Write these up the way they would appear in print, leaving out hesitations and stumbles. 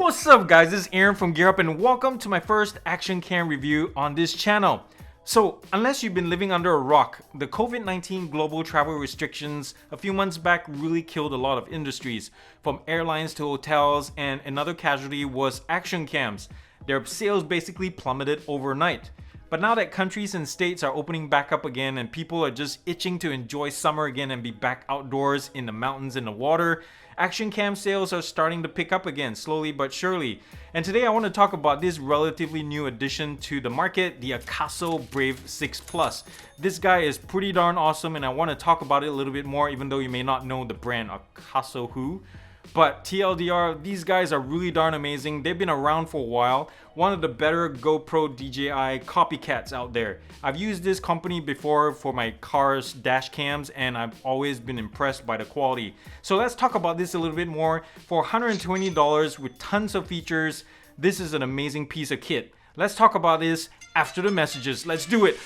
What's up guys, this is Aaron from Gear Up and welcome to my first action cam review on this channel. So unless you've been living under a rock, the COVID-19 global travel restrictions a few months back really killed a lot of industries, from airlines to hotels, and another casualty was action cams. Their sales basically plummeted overnight. But now that countries and states are opening back up again and people are just itching to enjoy summer again and be back outdoors in the mountains and the water, action cam sales are starting to pick up again, slowly but surely. And today I want to talk about this relatively new addition to the market, the Akaso Brave 6 Plus. This guy is pretty darn awesome and I want to talk about it a little bit more, even though you may not know the brand Akaso who. But TLDR, these guys are really darn amazing. They've been around for a while. One of the better GoPro DJI copycats out there. I've used this company before for my car's dash cams and I've always been impressed by the quality. So let's talk about this a little bit more. For $120 with tons of features, this is an amazing piece of kit. Let's talk about this after the messages. Let's do it.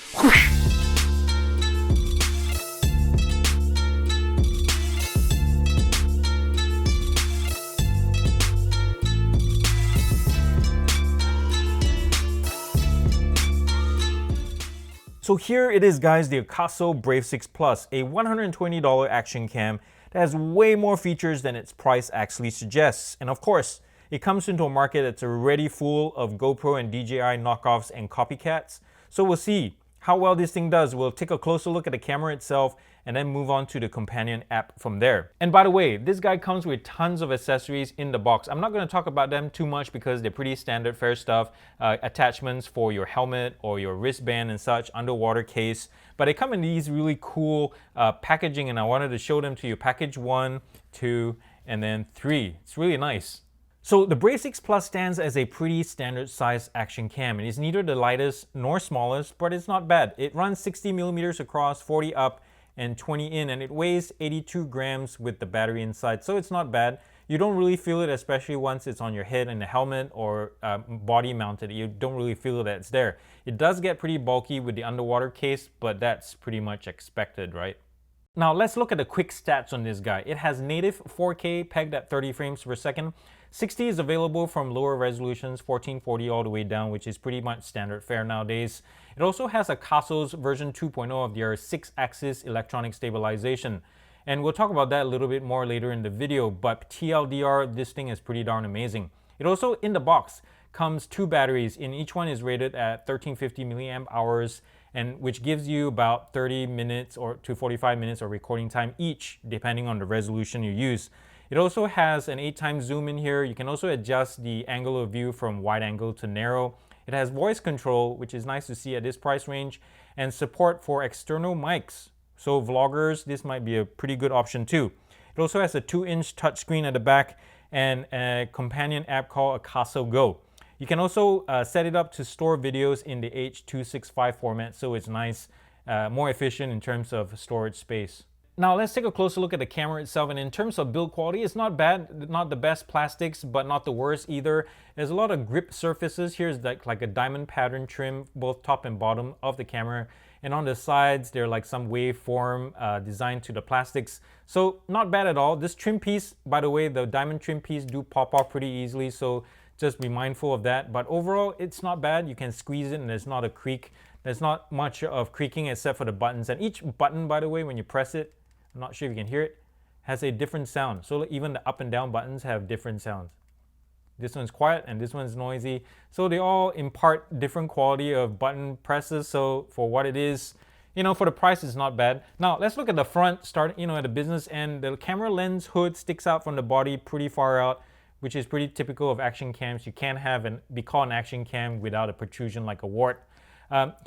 So here it is guys, the Akaso Brave 6 Plus, a $120 action cam that has way more features than its price actually suggests. And of course, it comes into a market that's already full of GoPro and DJI knockoffs and copycats. So we'll see how well this thing does. We'll take a closer look at the camera itself and then move on to the companion app from there. And by the way, this guy comes with tons of accessories in the box. I'm not going to talk about them too much because they're pretty standard fare stuff. Attachments for your helmet or your wristband and such, underwater case. But they come in these really cool packaging and I wanted to show them to you. Package 1, 2, and then 3. It's really nice. So the Brave 6 Plus stands as a pretty standard size action cam. It is neither the lightest nor smallest, but it's not bad. It runs 60 millimeters across, 40 up, and 20 in, and it weighs 82 grams with the battery inside, so it's not bad. You don't really feel it, especially once it's on your head in the helmet or body mounted. You don't really feel that it's there. It does get pretty bulky with the underwater case, but that's pretty much expected, right? Now let's look at the quick stats on this guy. It has native 4K pegged at 30 frames per second. 60 is available from lower resolutions, 1440 all the way down, which is pretty much standard fare nowadays. It also has Akaso's version 2.0 of their 6-axis electronic stabilization. And we'll talk about that a little bit more later in the video, but TLDR, this thing is pretty darn amazing. It also, in the box, comes 2 batteries, and each one is rated at 1350 milliamp hours, and which gives you about 30 minutes or to 45 minutes of recording time each, depending on the resolution you use. It also has an 8x zoom in here. You can also adjust the angle of view from wide angle to narrow. It has voice control, which is nice to see at this price range, and support for external mics. So vloggers, this might be a pretty good option too. It also has a 2-inch touchscreen at the back and a companion app called Akaso Go. You can also set it up to store videos in the H.265 format, so it's nice, more efficient in terms of storage space. Now let's take a closer look at the camera itself, and in terms of build quality, it's not bad, not the best plastics, but not the worst either. There's a lot of grip surfaces. Here's like a diamond pattern trim, both top and bottom of the camera. And on the sides, they're like some waveform designed to the plastics. So not bad at all. This trim piece, by the way, the diamond trim piece do pop off pretty easily, so just be mindful of that. But overall, it's not bad. You can squeeze it and there's not a creak. There's not much of creaking except for the buttons. And each button, by the way, when you press it, I'm not sure if you can hear it, has a different sound. So even the up and down buttons have different sounds. This one's quiet and this one's noisy. So they all impart different quality of button presses. So for what it is, for the price, it's not bad. Now let's look at the front, starting, at the business end. The camera lens hood sticks out from the body pretty far out, which is pretty typical of action cams. You can't be called an action cam without a protrusion like a wart.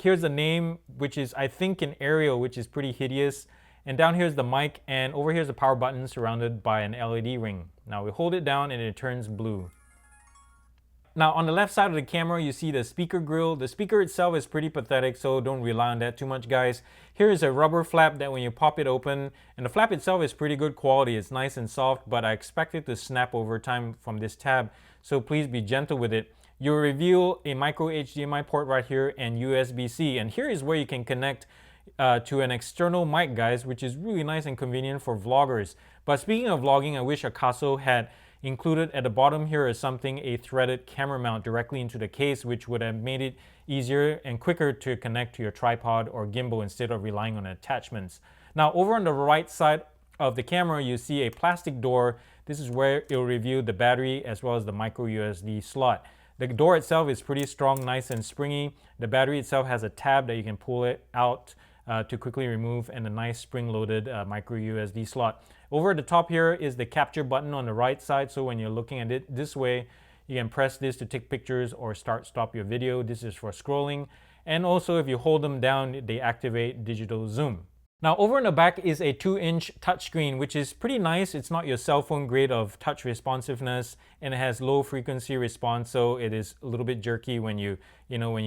Here's the name, which is, I think, in Arial, which is pretty hideous. And down here's the mic, and over here's the power button surrounded by an LED ring. Now we hold it down and it turns blue. Now on the left side of the camera, you see the speaker grill. The speaker itself is pretty pathetic, so don't rely on that too much, guys. Here is a rubber flap that when you pop it open, and the flap itself is pretty good quality. It's nice and soft, but I expect it to snap over time from this tab, so please be gentle with it. You'll reveal a micro HDMI port right here and USB-C, and here is where you can connect to an external mic, guys, which is really nice and convenient for vloggers. But speaking of vlogging, I wish Akaso had Included at the bottom here is a threaded camera mount directly into the case, which would have made it easier and quicker to connect to your tripod or gimbal instead of relying on attachments. Now, over on the right side of the camera, you see a plastic door. This is where it will reveal the battery as well as the micro USB slot. The door itself is pretty strong, nice and springy. The battery itself has a tab that you can pull it out to quickly remove, and a nice spring-loaded micro USB slot. Over at the top here is the capture button on the right side, so when you're looking at it this way, you can press this to take pictures or stop your video. This is for scrolling, and also if you hold them down, they activate digital zoom. Now, over in the back is a 2-inch touchscreen, which is pretty nice. It's not your cell phone grade of touch responsiveness, and it has low frequency response, so it is a little bit jerky when you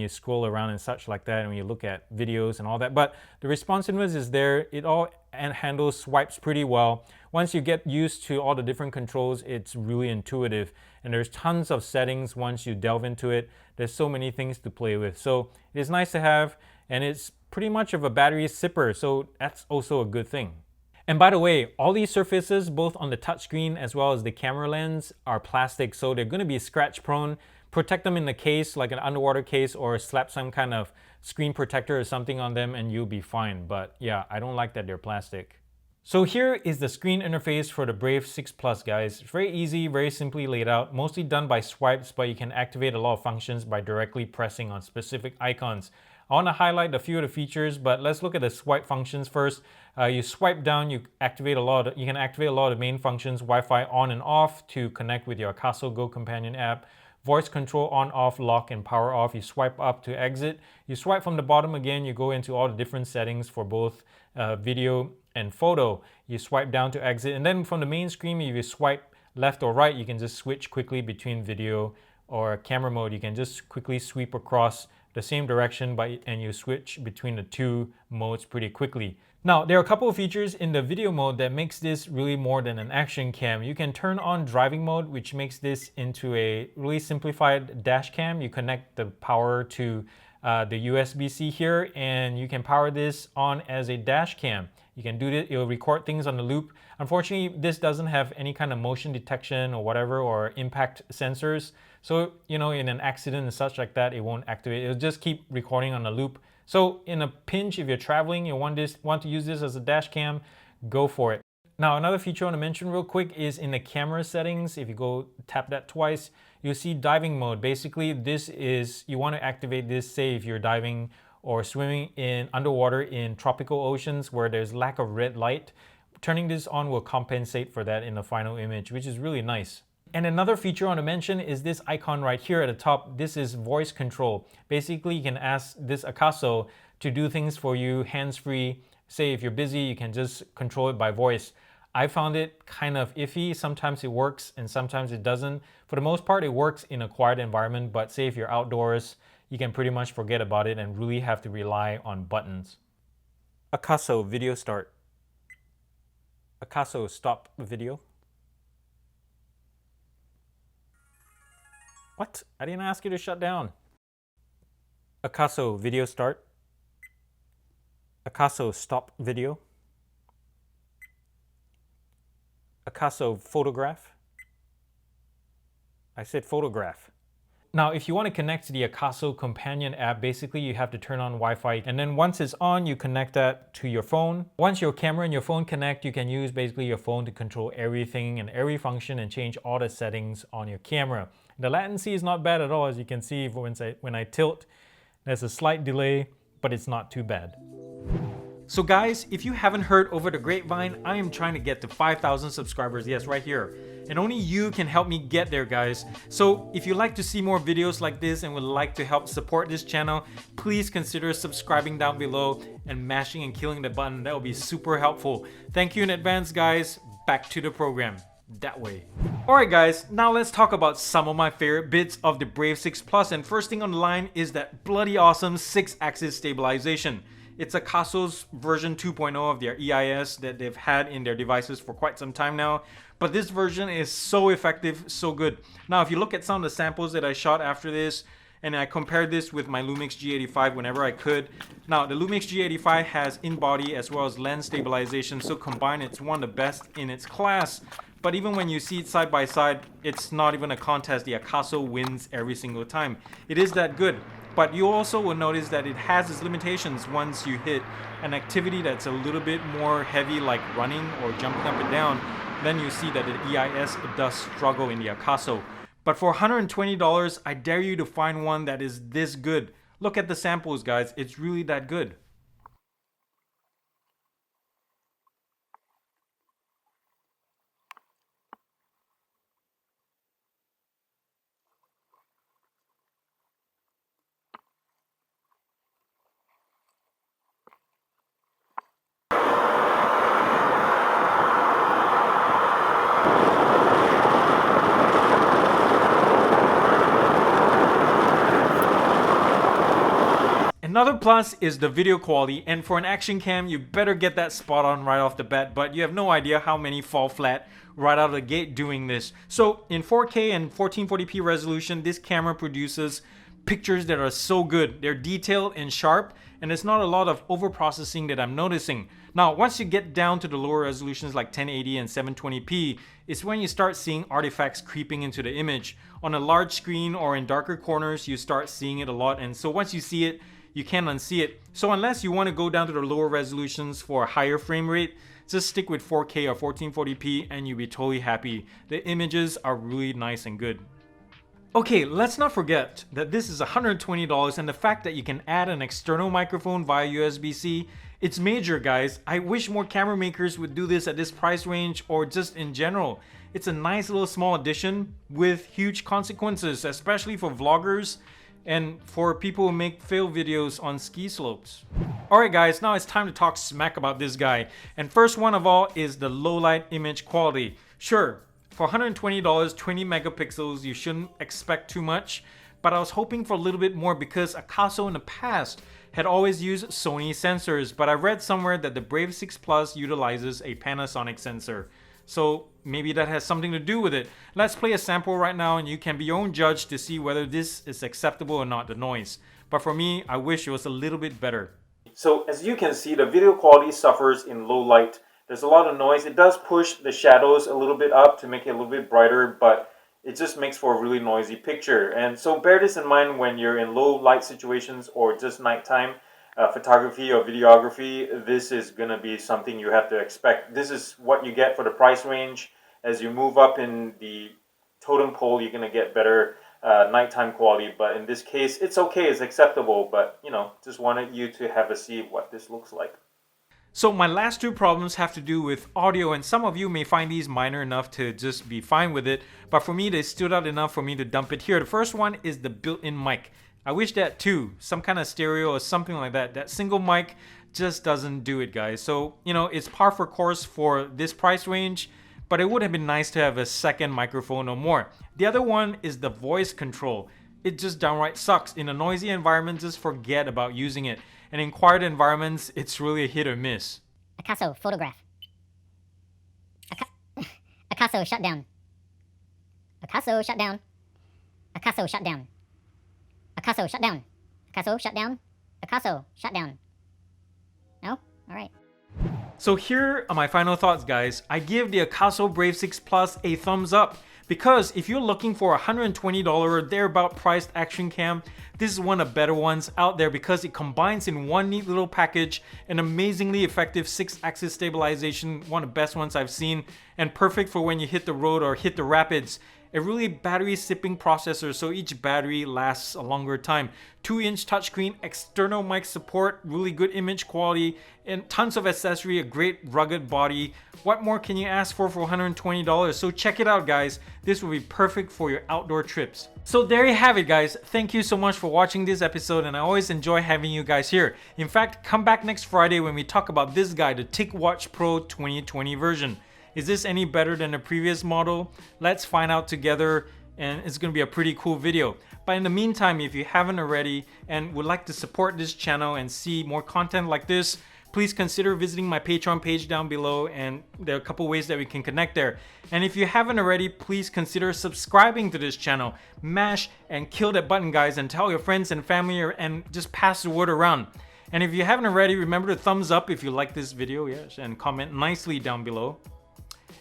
scroll around and such like that, and when you look at videos and all that. But the responsiveness is there. It all handles swipes pretty well. Once you get used to all the different controls, it's really intuitive, and there's tons of settings once you delve into it. There's so many things to play with, so it is nice to have, and it's pretty much of a battery sipper, so that's also a good thing. And by the way, all these surfaces, both on the touchscreen as well as the camera lens, are plastic, so they're going to be scratch prone. Protect them in the case, like an underwater case, or slap some kind of screen protector or something on them and you'll be fine. But yeah, I don't like that they're plastic. So here is the screen interface for the Brave 6 Plus, guys. It's very easy, very simply laid out, mostly done by swipes, but you can activate a lot of functions by directly pressing on specific icons. I want to highlight a few of the features, but let's look at the swipe functions first. You swipe down, you can activate a lot of the main functions: Wi-Fi on and off to connect with your Akaso Go companion app, voice control on, off, lock, and power off. You swipe up to exit. You swipe from the bottom again, you go into all the different settings for both video and photo. You swipe down to exit, and then from the main screen, if you swipe left or right, you can just switch quickly between video or camera mode. You can just quickly sweep across the same direction, and you switch between the two modes pretty quickly. Now, there are a couple of features in the video mode that makes this really more than an action cam. You can turn on driving mode, which makes this into a really simplified dash cam. You connect the power to the USB-C here, and you can power this on as a dash cam. You can do this, it'll record things on the loop. Unfortunately, this doesn't have any kind of motion detection or whatever, or impact sensors. So, in an accident and such like that, it won't activate. It'll just keep recording on the loop. So in a pinch, if you're traveling, you want to use this as a dash cam, go for it. Now, another feature I want to mention real quick is in the camera settings. If you go tap that twice, you'll see diving mode. Basically, you want to activate this, say if you're diving or swimming underwater in tropical oceans where there's lack of red light. Turning this on will compensate for that in the final image, which is really nice. And another feature I want to mention is this icon right here at the top. This is voice control. Basically, you can ask this Akaso to do things for you hands-free. Say if you're busy, you can just control it by voice. I found it kind of iffy. Sometimes it works and sometimes it doesn't. For the most part, it works in a quiet environment, but say if you're outdoors, you can pretty much forget about it and really have to rely on buttons. Akaso, video start. Akaso, stop video. What? I didn't ask you to shut down. Akaso, video start. Akaso, stop video. Akaso, photograph. I said photograph. Now, if you want to connect to the Akaso companion app, basically you have to turn on Wi-Fi, and then once it's on, you connect that to your phone. Once your camera and your phone connect, you can use basically your phone to control everything and every function and change all the settings on your camera. The latency is not bad at all, as you can see when I tilt. There's a slight delay, but it's not too bad. So guys, if you haven't heard over the grapevine, I am trying to get to 5,000 subscribers. Yes, right here. And only you can help me get there, guys. So if you'd like to see more videos like this and would like to help support this channel, please consider subscribing down below and mashing and killing the button. That would be super helpful. Thank you in advance, guys. Back to the program. That way. Alright guys, now let's talk about some of my favorite bits of the Brave 6 Plus, and first thing on the line is that bloody awesome 6-axis stabilization. It's Akaso's version 2.0 of their EIS that they've had in their devices for quite some time now, but this version is so effective, so good. Now if you look at some of the samples that I shot after this, and I compared this with my Lumix G85 whenever I could. Now the Lumix G85 has in-body as well as lens stabilization, so combined it's one of the best in its class. but even when you see it side by side, it's not even a contest. The Akaso wins every single time. It is that good. But you also will notice that it has its limitations once you hit an activity that's a little bit more heavy, like running or jumping up and down. Then you see that the EIS does struggle in the Akaso. But for $120, I dare you to find one that is this good. Look at the samples, guys. It's really that good. Another plus is the video quality, and for an action cam, you better get that spot on right off the bat, but you have no idea how many fall flat right out of the gate doing this. So in 4K and 1440p resolution, this camera produces pictures that are so good. They're detailed and sharp, and there's not a lot of over-processing that I'm noticing. Now, once you get down to the lower resolutions like 1080 and 720p, it's when you start seeing artifacts creeping into the image. On a large screen or in darker corners, you start seeing it a lot, and so once you see it, you can't unsee it. So unless you want to go down to the lower resolutions for a higher frame rate, just stick with 4K or 1440p and you'll be totally happy. The images are really nice and good. Okay, let's not forget that this is $120, and the fact that you can add an external microphone via USB-C, it's major, guys. I wish more camera makers would do this at this price range or just in general. It's a nice little small addition with huge consequences, especially for vloggers and for people who make fail videos on ski slopes. Alright guys, now it's time to talk smack about this guy. And first one of all is the low light image quality. Sure, for $120, 20 megapixels, you shouldn't expect too much, but I was hoping for a little bit more because Akaso in the past had always used Sony sensors, but I read somewhere that the Brave 6 Plus utilizes a Panasonic sensor. So maybe that has something to do with it. Let's play a sample right now and you can be your own judge to see whether this is acceptable or not, the noise. But for me, I wish it was a little bit better. So as you can see, the video quality suffers in low light. There's a lot of noise. It does push the shadows a little bit up to make it a little bit brighter, but it just makes for a really noisy picture. And so bear this in mind when you're in low light situations or just nighttime. Photography or videography, this is going to be something you have to expect. This is what you get for the price range. As you move up in the totem pole, you're going to get better nighttime quality, but in this case, it's okay, it's acceptable, but you know, just wanted you to have a see what this looks like. So my last two problems have to do with audio, and some of you may find these minor enough to just be fine with it, but for me, they stood out enough for me to dump it here. The first one is the built-in mic. I wish that too, some kind of stereo or something like that. That single mic just doesn't do it, guys. So, you know, it's par for course for this price range, but it would have been nice to have a second microphone or more. The other one is the voice control. It just downright sucks. In a noisy environment, just forget about using it. And in quiet environments, it's really a hit or miss. Akaso photograph. Akaso shut down. Akaso shut down. Akaso shut down. Akaso shut down. Akaso shut down. Akaso shut down. No? Alright. So here are my final thoughts, guys. I give the Akaso Brave 6 Plus a thumbs up because if you're looking for a $120 or thereabout priced action cam, this is one of the better ones out there because it combines in one neat little package an amazingly effective 6-axis stabilization, one of the best ones I've seen, and perfect for when you hit the road or hit the rapids. A really battery sipping processor, so each battery lasts a longer time. 2-inch touchscreen, external mic support, really good image quality, and tons of accessory, a great rugged body. What more can you ask for $120? So check it out, guys. This will be perfect for your outdoor trips. So there you have it, guys. Thank you so much for watching this episode, and I always enjoy having you guys here. In fact, come back next Friday when we talk about this guy, the TicWatch Pro 2020 version. Is this any better than the previous model? Let's find out together, and it's going to be a pretty cool video. But in the meantime, if you haven't already and would like to support this channel and see more content like this, please consider visiting my Patreon page down below, and there are a couple ways that we can connect there. And if you haven't already, please consider subscribing to this channel. Mash and kill that button, guys, and tell your friends and family and just pass the word around. And if you haven't already, remember to thumbs up if you like this video, yes, and comment nicely down below.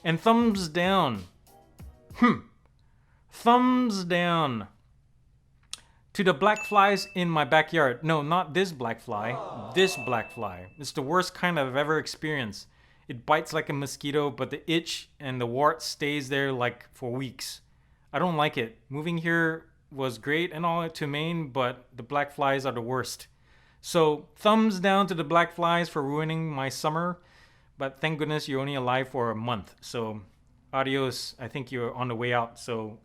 And thumbs down. Thumbs down to the black flies in my backyard. No, not this black fly. This black fly. It's the worst kind I've ever experienced. It bites like a mosquito, but the itch and the wart stays there like for weeks. I don't like it. Moving here was great and all to Maine, but the black flies are the worst. So thumbs down to the black flies for ruining my summer. But thank goodness you're only alive for a month. So adios. I think you're on the way out. So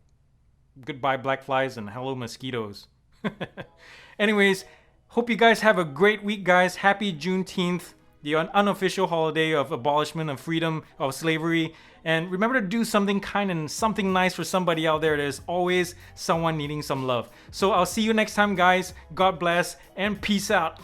goodbye black flies and hello mosquitoes. Anyways, hope you guys have a great week, guys. Happy Juneteenth, the unofficial holiday of abolishment of freedom of slavery. And remember to do something kind and something nice for somebody out there. There's always someone needing some love. So I'll see you next time, guys. God bless and peace out.